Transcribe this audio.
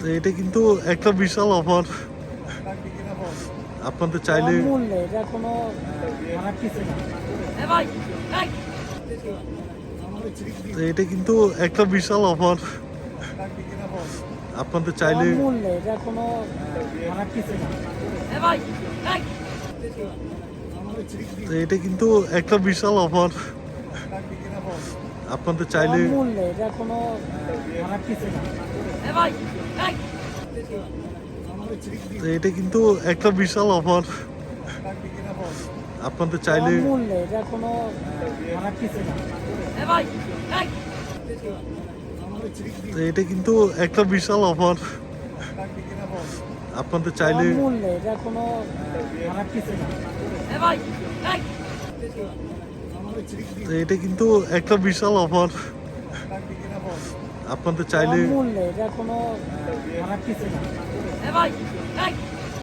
তো এটা কিন্তু একটা বিশাল অফার। আপনাদের চাইলে এটা কোনো খারাপ কিছু না। তো এটা কিন্তু একটা বিশাল অফার। আপনাদের চাইলে এটা কোনো খারাপ কিছু না। তো এটা কিন্তু একটা বিশাল অফার। আপনাদের চাইলে এটা কোনো খারাপ কিছু না। তো এটা কিন্তু একটা বিশাল অফার। আপনাদের চাইলে এটা কোনো খারাপ কিছু না। তো এটা কিন্তু একটা বিশাল অফার। আপনাদের চাইলে এটা কোনো খারাপ কিছু না। তো এটা কিন্তু একটা বিশাল অফার। আপনাদের চাইলে এটা কোনো খারাপ কিছু না।